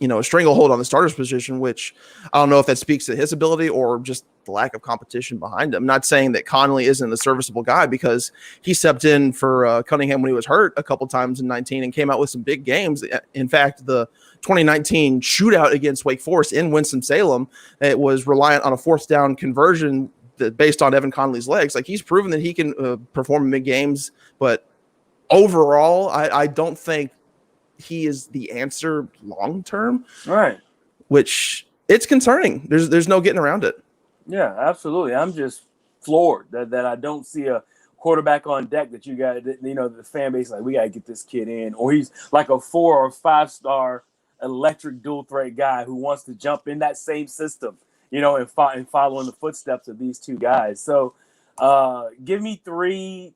a stranglehold on the starter's position, which I don't know if that speaks to his ability or just the lack of competition behind him. I'm not saying that Connolly isn't a serviceable guy, because he stepped in for Cunningham when he was hurt a couple times in 19 and came out with some big games. In fact, the 2019 shootout against Wake Forest in Winston-Salem, it was reliant on a fourth down conversion based on Evan Connolly's legs. Like, he's proven that he can perform in big games, but overall, I don't think he is the answer long term. Right. Which, it's concerning. There's no getting around it. Yeah, absolutely. I'm just floored that I don't see a quarterback on deck that you got, the fan base like, we got to get this kid in, or he's like a 4 or 5 star electric dual threat guy who wants to jump in that same system, and follow in the footsteps of these two guys. So give me 3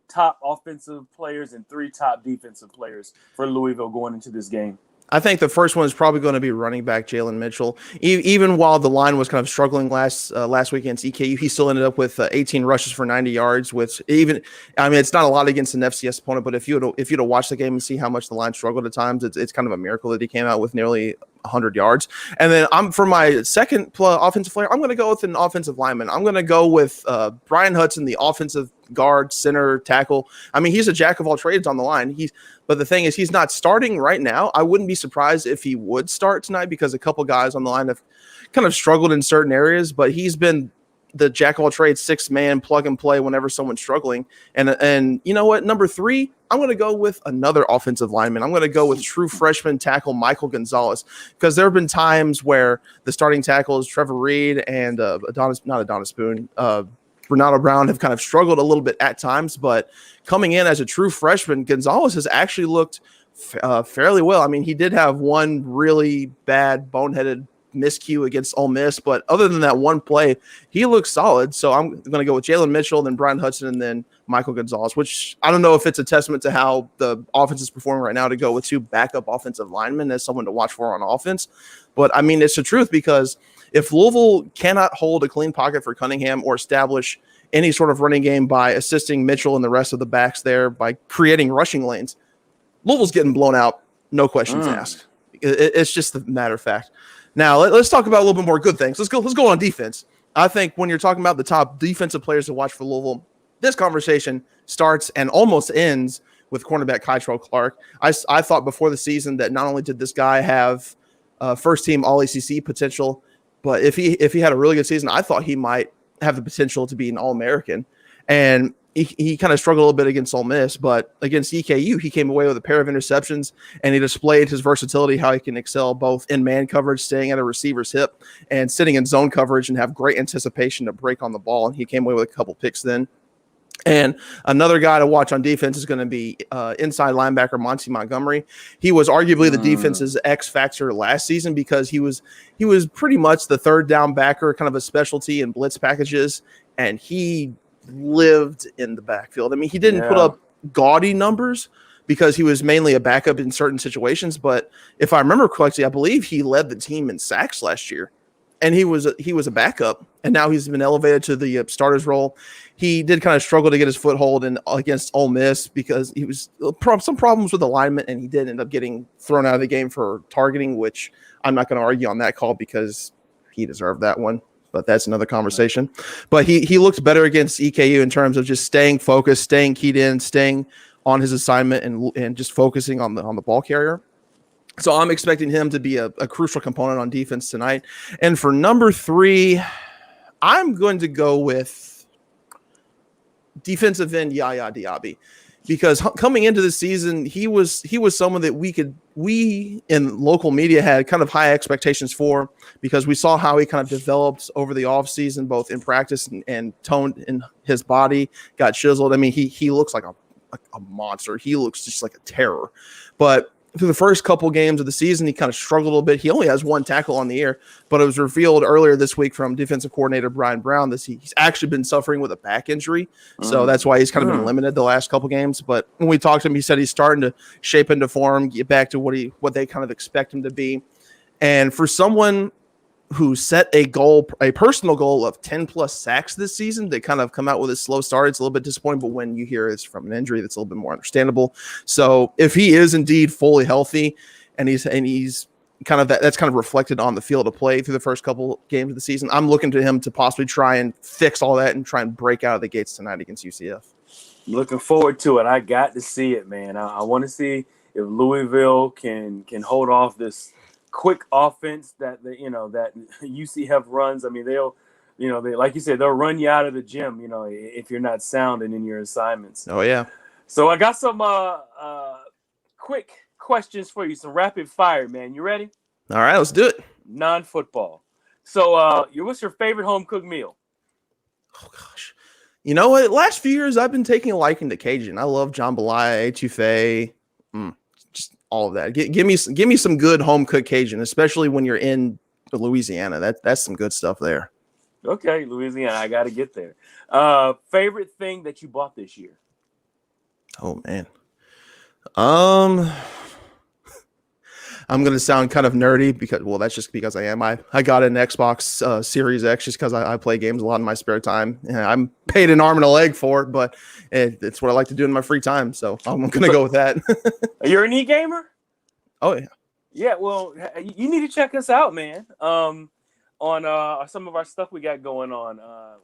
top offensive players and 3 top defensive players for Louisville going into this game. I think the first one is probably going to be running back Jalen Mitchell. Even while the line was kind of struggling last week against EKU, he still ended up with 18 rushes for 90 yards, which it's not a lot against an FCS opponent, but if you were to watch the game and see how much the line struggled at times, it's kind of a miracle that he came out with nearly 100 yards. And then for my second offensive player, I'm going to go with an offensive lineman. I'm going to go with Brian Hudson, the offensive guard, center, tackle. I mean, he's a jack of all trades on the line. But the thing is, he's not starting right now. I wouldn't be surprised if he would start tonight, because a couple guys on the line have kind of struggled in certain areas, but he's been the jack of all trades, 6-man plug and play whenever someone's struggling. And you know what? Number 3, I'm going to go with another offensive lineman. I'm going to go with true freshman tackle Michael Gonzalez, because there have been times where the starting tackles Trevor Reed and Ronaldo Brown have kind of struggled a little bit at times, but coming in as a true freshman, Gonzalez has actually looked fairly well. I mean, he did have one really bad boneheaded miscue against Ole Miss, but other than that one play, he looks solid. So I'm going to go with Jalen Mitchell, then Brian Hudson, and then Michael Gonzalez, which I don't know if it's a testament to how the offense is performing right now to go with 2 backup offensive linemen as someone to watch for on offense. But I mean, it's the truth, because if Louisville cannot hold a clean pocket for Cunningham or establish any sort of running game by assisting Mitchell and the rest of the backs there by creating rushing lanes, Louisville's getting blown out, no questions asked. It's just a matter of fact. Now, let's talk about a little bit more good things. Let's go on defense. I think when you're talking about the top defensive players to watch for Louisville, this conversation starts and almost ends with cornerback Kytrell Clark. I thought before the season that not only did this guy have first-team All-ACC potential, but if he had a really good season, I thought he might have the potential to be an All-American. And he kind of struggled a little bit against Ole Miss, but against EKU, he came away with a pair of interceptions, and he displayed his versatility, how he can excel both in man coverage, staying at a receiver's hip, and sitting in zone coverage and have great anticipation to break on the ball. And he came away with a couple picks then. And another guy to watch on defense is going to be inside linebacker Monty Montgomery. He was arguably the defense's X factor last season, because he was pretty much the third down backer, kind of a specialty in blitz packages, and he lived in the backfield. I mean, he didn't put up gaudy numbers because he was mainly a backup in certain situations, but if I remember correctly, I believe he led the team in sacks last year, and he was a backup, and now he's been elevated to the starter's role. He did kind of struggle to get his foothold against Ole Miss because he was some problems with alignment, and he did end up getting thrown out of the game for targeting, which I'm not going to argue on that call because he deserved that one. But that's another conversation. But he looked better against EKU in terms of just staying focused, staying keyed in, staying on his assignment, and just focusing on the ball carrier. So I'm expecting him to be a crucial component on defense tonight. And for number 3, I'm going to go with defensive end Yaya Diaby, because coming into the season, he was someone that we in local media had kind of high expectations for, because we saw how he kind of developed over the offseason, both in practice and toned in his body, got chiseled. I mean, he looks like a monster. He looks just like a terror. But through the first couple games of the season, he kind of struggled a little bit. He only has 1 tackle on the year, but it was revealed earlier this week from defensive coordinator Brian Brown that he's actually been suffering with a back injury. So that's why he's kind of been limited the last couple games. But when we talked to him, he said he's starting to shape into form, get back to what they kind of expect him to be. And for someone who set a personal goal of 10+ sacks this season, they kind of come out with a slow start. It's a little bit disappointing, but when you hear it's from an injury, that's a little bit more understandable. So if he is indeed fully healthy and he's kind of that's kind of reflected on the field of play through the first couple games of the season. I'm looking to him to possibly try and fix all that and try and break out of the gates tonight against UCF. Looking forward to it. I got to see it, man. I want to see if Louisville can hold off this quick offense that that UCF runs. I mean, they like you said, they'll run you out of the gym, if you're not sound and in your assignments. Oh yeah. So I got some quick questions for you, some rapid fire, man. You ready? All right, let's do it. Non-football. So what's your favorite home cooked meal? Oh gosh. You know what? Last few years, I've been taking a liking to Cajun. I love jambalaya, etouffee, just all of that. Give me some good home cooked Cajun, especially when you're in Louisiana. That's some good stuff there. Okay, Louisiana, I got to get there. Favorite thing that you bought this year? Oh man, I'm going to sound kind of nerdy that's just because I am. I got an Xbox Series X just because I play games a lot in my spare time. And I'm paid an arm and a leg for it, but it's what I like to do in my free time. So I'm going to go with that. You're an e-gamer? Oh, yeah. Yeah, well, you need to check us out, man. On some of our stuff we got going on.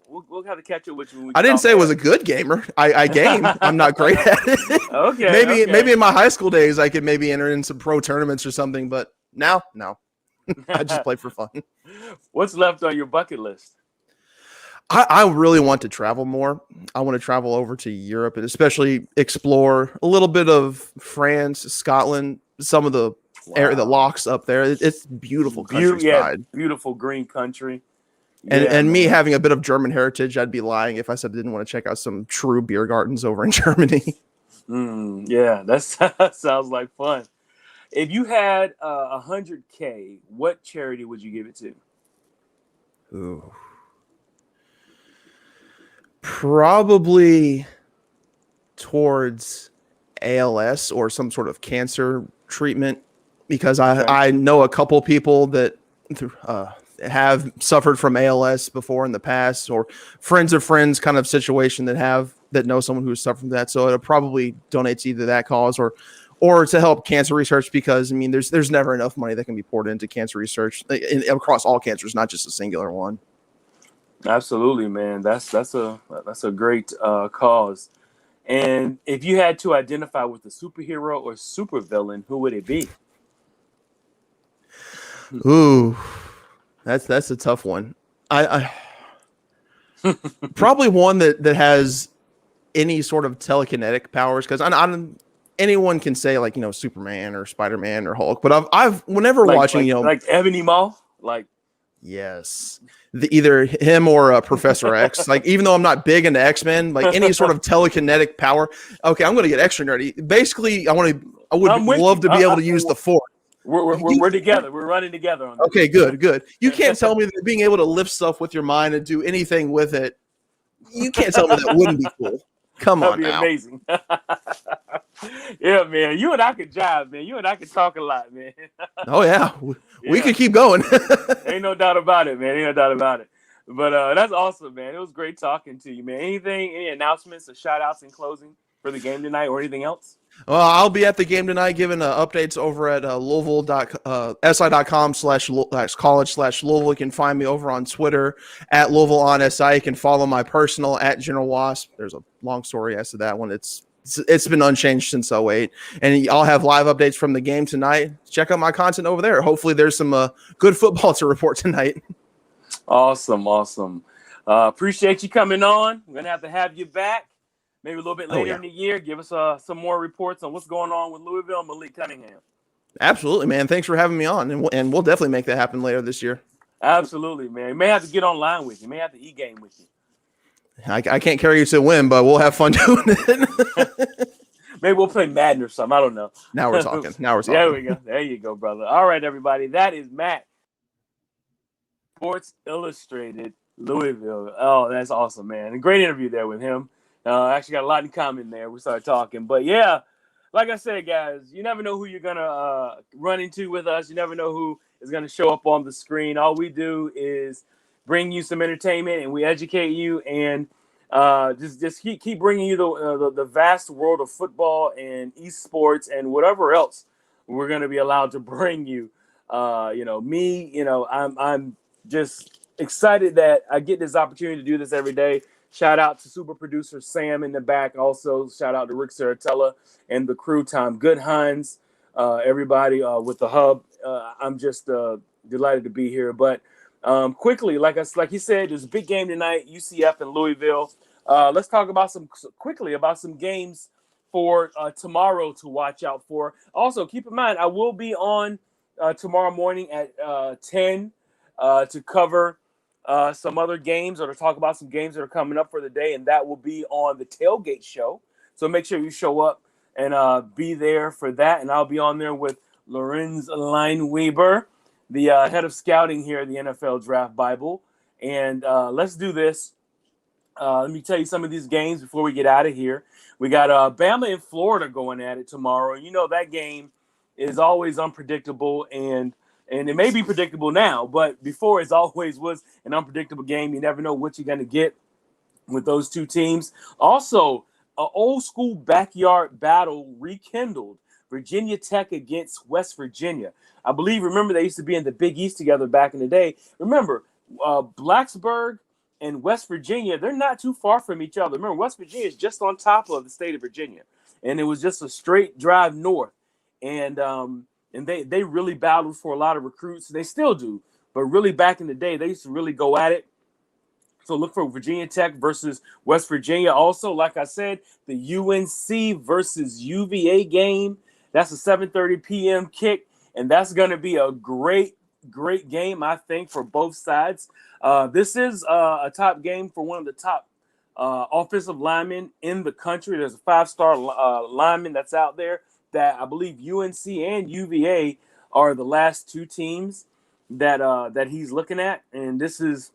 We'll have to catch up with you. I didn't say I was a good gamer. I game. I'm not great at it. Okay. Maybe in my high school days I could maybe enter in some pro tournaments or something, but now, no. I just play for fun. What's left on your bucket list? I really want to travel more. I want to travel over to Europe and especially explore a little bit of France, Scotland, some of the the locks up there. It's beautiful countryside. Yeah, beautiful green country. And me having a bit of German heritage, I'd be lying if I said I didn't want to check out some true beer gardens over in Germany. Yeah, that sounds like fun. If you had $100K, what charity would you give it to? Ooh. Probably towards ALS or some sort of cancer treatment, because I know a couple people that have suffered from ALS before in the past, or friends of friends kind of situation that know someone who's suffered from that. So it'll probably donate to either that cause or to help cancer research, because I mean there's never enough money that can be poured into cancer research across all cancers, not just a singular one. Absolutely, man. That's a great cause. And if you had to identify with a superhero or supervillain, who would it be? Ooh, that's a tough one. I probably one that has any sort of telekinetic powers, because anyone can say like Superman or Spider-Man or Hulk, but I've whenever watching like Ebony Maw, like yes, either him or Professor X. Like even though I'm not big into X-Men, like any sort of telekinetic power. Okay, I'm going to get extra nerdy. Basically, I would love to be able to use the Force. We're together. We're running together on this. Okay, good. You can't tell me that being able to lift stuff with your mind and do anything with it. You can't tell me that wouldn't be cool. Come on now. That'd be amazing. Yeah, man. You and I could jive, man. You and I could talk a lot, man. Oh, yeah. We could keep going. Ain't no doubt about it, man. Ain't no doubt about it. But that's awesome, man. It was great talking to you, man. Any announcements or shout-outs in closing for the game tonight or anything else? Well, I'll be at the game tonight giving updates over at Louisville.si.com/college/Louisville. You can find me over on Twitter at Louisville on SI. You can follow my personal at General Wasp. There's a long story as to that one. It's been unchanged since 2008. And I'll have live updates from the game tonight. Check out my content over there. Hopefully there's some good football to report tonight. Awesome. Appreciate you coming on. We're going to have you back. Maybe a little bit later in the year. Give us some more reports on what's going on with Louisville and Malik Cunningham. Absolutely, man. Thanks for having me on. And we'll definitely make that happen later this year. Absolutely, man. You may have to get online with you. May have to e-game with you. I can't carry you to win, but we'll have fun doing it. Maybe we'll play Madden or something. I don't know. Now we're talking. There we go. There you go, brother. All right, everybody. That is Matt. Sports Illustrated, Louisville. Oh, that's awesome, man. A great interview there with him. Actually got a lot in common there. We started talking. But, yeah, like I said, guys, you never know who you're going to run into with us. You never know who is going to show up on the screen. All we do is bring you some entertainment, and we educate you, and just keep bringing you the vast world of football and esports and whatever else we're going to be allowed to bring you. I'm just excited that I get this opportunity to do this every day. Shout out to super producer Sam in the back. Also, shout out to Rick Saratella and the crew, Tom Goodhines, everybody with the hub. I'm just delighted to be here. But quickly, like you said, there's a big game tonight, UCF and Louisville. Let's talk about some games for tomorrow to watch out for. Also, keep in mind, I will be on tomorrow morning at 10 to cover some other games or to talk about some games that are coming up for the day, and that will be on the Tailgate Show. So make sure you show up and be there for that, and I'll be on there with Lorenz Lineweber, the head of scouting here at the NFL Draft Bible. And let's do this. Let me tell you some of these games before we get out of here. We got Bama and Florida going at it tomorrow. You know that game is always unpredictable, and it may be predictable now, but before it always was an unpredictable game. You never know what you're going to get with those two teams. Also, an old school backyard battle rekindled. Virginia Tech against West Virginia. Remember they used to be in the Big East together back in the day. Remember, Blacksburg and West Virginia, they're not too far from each other. Remember, West Virginia is just on top of the state of Virginia, and it was just a straight drive north. And they really battled for a lot of recruits. They still do, but really back in the day, they used to really go at it. So look for Virginia Tech versus West Virginia. Also, like I said, the UNC versus UVA game. That's a 7:30 p.m. kick, and that's going to be a great game, I think, for both sides. This is a top game for one of the top offensive linemen in the country. There's a 5-star lineman that's out there that I believe UNC and UVA are the last two teams that he's looking at, and this is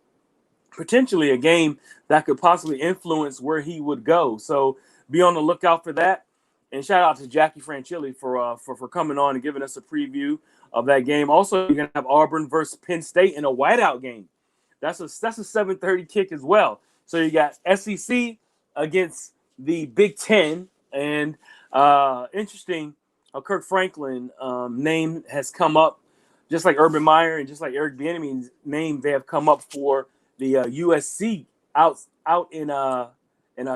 potentially a game that could possibly influence where he would go. So be on the lookout for that. And shout out to Jacquie Franciulli for coming on and giving us a preview of that game. Also, you're gonna have Auburn versus Penn State in a whiteout game. That's a 7:30 kick as well. So you got SEC against the Big Ten, and interesting. Kirk Franklin name has come up, just like Urban Meyer and just like Eric Bieniemy's name. They have come up for the USC out in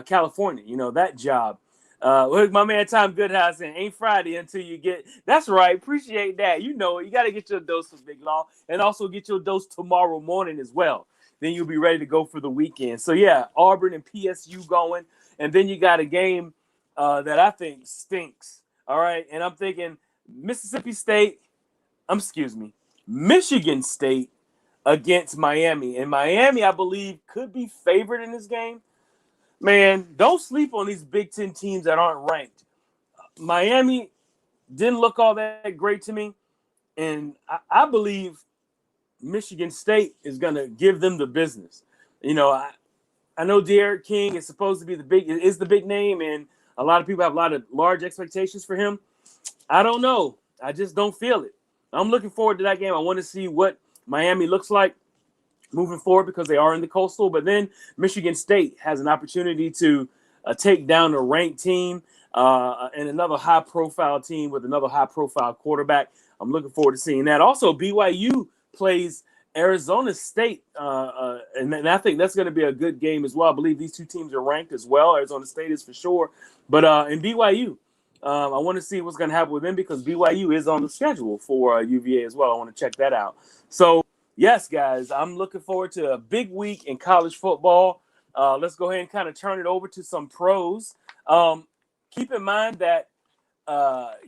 California. You know that job. Look, my man Tom Goodhouse saying, ain't Friday until you get. That's right. Appreciate that. You know, you got to get your dose of Big Law and also get your dose tomorrow morning as well. Then you'll be ready to go for the weekend. So, yeah, Auburn and PSU going. And then you got a game that I think stinks. All right. And I'm thinking Michigan State against Miami. And Miami, I believe, could be favored in this game. Man, don't sleep on these Big Ten teams that aren't ranked. Miami didn't look all that great to me, and I believe Michigan State is going to give them the business. You know, I know De'Aaron King is supposed to be the big name, and a lot of people have a lot of large expectations for him. I don't know. I just don't feel it. I'm looking forward to that game. I want to see what Miami looks like moving forward because they are in the Coastal. But then Michigan State has an opportunity to take down a ranked team and another high-profile team with another high-profile quarterback. I'm looking forward to seeing that. Also, BYU plays Arizona State, and I think that's going to be a good game as well. I believe these two teams are ranked as well. Arizona State is for sure. But in BYU, I want to see what's going to happen with them because BYU is on the schedule for UVA as well. I want to check that out. So, yes, guys, I'm looking forward to a big week in college football. Let's go ahead and kind of turn it over to some pros. Keep in mind that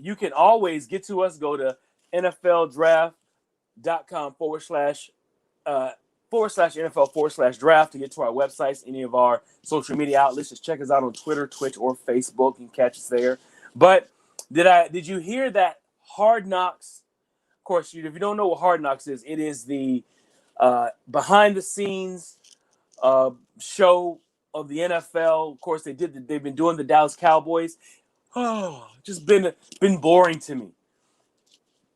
you can always get to us. Go to NFLdraft.com/NFL/draft to get to our websites, any of our social media outlets. Just check us out on Twitter, Twitch, or Facebook. You can catch us there. But did you hear that Hard Knocks? Of course, if you don't know what Hard Knocks is, it is the behind-the-scenes show of the NFL. Of course, they've been doing the Dallas Cowboys. Oh, just been boring to me.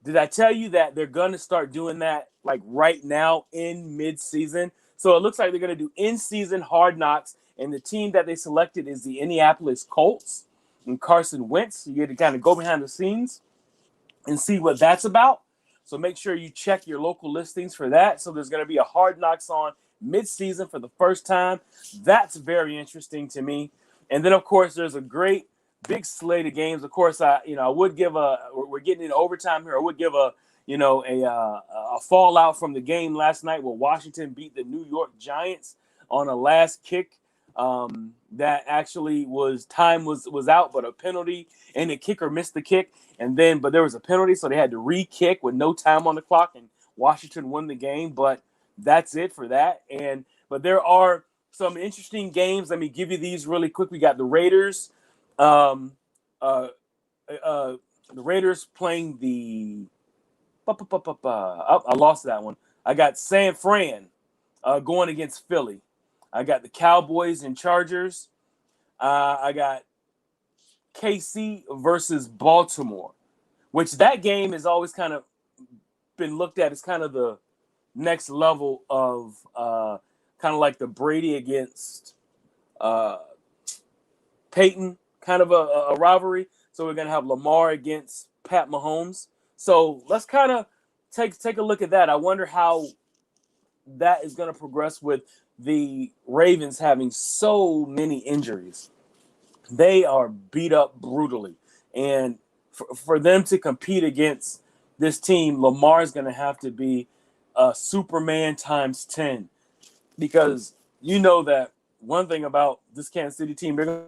Did I tell you that they're going to start doing that like right now in mid-season? So it looks like they're going to do in-season Hard Knocks, and the team that they selected is the Indianapolis Colts and Carson Wentz. You get to kind of go behind the scenes and see what that's about. So make sure you check your local listings for that. So there's going to be a Hard Knocks on mid-season for the first time. That's very interesting to me. And then, of course, there's a great big slate of games. Of course, I would give we're getting into overtime here. I would give a fallout from the game last night where Washington beat the New York Giants on a last kick that actually was out, but a penalty, and the kicker missed the kick. But there was a penalty, so they had to re-kick with no time on the clock, and Washington won the game. But that's it for that. But there are some interesting games. Let me give you these really quick. We got the Raiders. The Raiders playing the. I lost that one. I got San Fran going against Philly. I got the Cowboys and Chargers. I got KC versus Baltimore, which that game has always kind of been looked at as kind of the next level of kind of like the Brady against Peyton kind of a rivalry. So we're going to have Lamar against Pat Mahomes. So let's kind of take a look at that. I wonder how that is going to progress with the Ravens having so many injuries. They are beat up brutally. And for them to compete against this team, Lamar is going to have to be a Superman times 10. Because you know that one thing about this Kansas City team, they're going